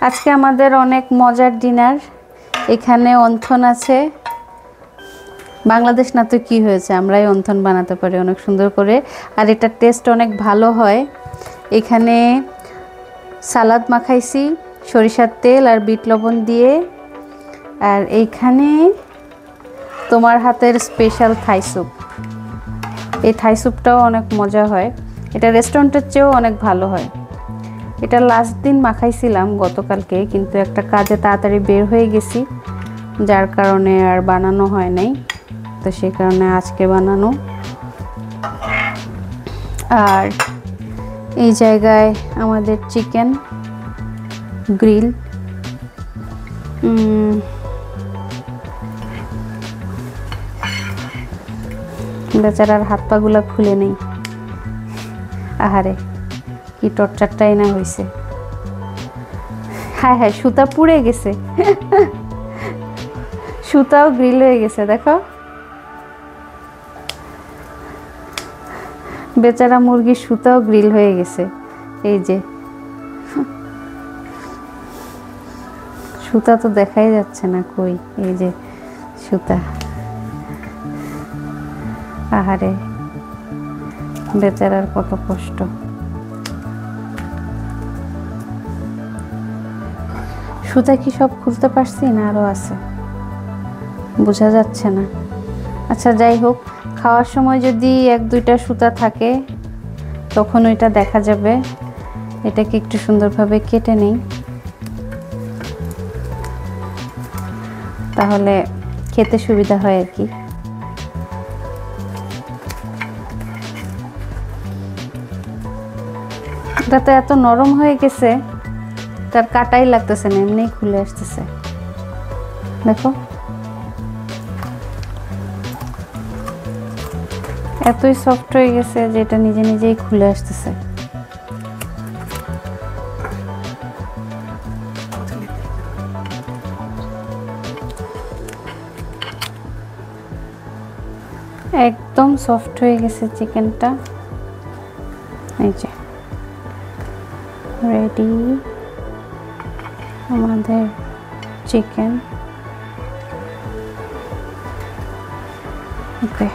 আজকে আমাদের অনেক মজার ডিনার। এখানে অন্থন আছে। বাংলাদেশ না তো কি হয়েছে, আমরাই অন্থন বানাতে পারি অনেক সুন্দর করে, আর এটার টেস্ট অনেক ভালো হয়। এখানে সালাদ মাখাইছি সরিষার তেল আর বিট লবণ দিয়ে। আর এইখানে তোমার হাতের স্পেশাল থাই স্যুপ। এই থাই স্যুপটাও অনেক মজা হয়, এটা রেস্টুরেন্টের চেয়েও অনেক ভালো হয়। এটা লাস্ট দিন মাখাইছিলাম গতকালকে, কিন্তু একটা কাজে তাড়াতাড়ি বের হয়ে গেছি, যার কারণে আর বানানো হয় নাই, তো সেই কারণে আজকে বানানো। আর এই জায়গায় আমাদের চিকেন গ্রিল। বেচারার হাত পাগুলা খুলে নেই, আহারে কি টর্চারটাই না হয়েছে। হ্যাঁ হ্যাঁ, সুতা পুড়ে গেছে সুতাও গ্রিল হয়ে গেছে, দেখো বেচারা মুরগির সুতাও গ্রিল হয়ে গেছে। এই যে সুতা তো দেখাই যাচ্ছে না, কই, এই যে সুতা। আহারে বেচারার কত কষ্ট। সুতা কি সব খুলতে পারছি না আরো আছে, বোঝা যাচ্ছে না। আচ্ছা যাই হোক, খাওয়ার সময় যদি এক দুইটা সুতা থাকে তখন ওইটা দেখা যাবে। এটাকে একটু সুন্দরভাবে কেটে নেই, তাহলে খেতে সুবিধা হয় আর কি। এটা তো এত নরম হয়ে গেছে, তার কাটাই লাগতেছে না, এমনি খুলে আসতেছে, দেখো এতই সফট হয়ে গেছে যে এটা নিজে নিজেই খুলে আসতেছে। একদম সফট হয়ে গেছে চিকেনটা। এই যে রেডি আমাদের চিকেন। ওকে।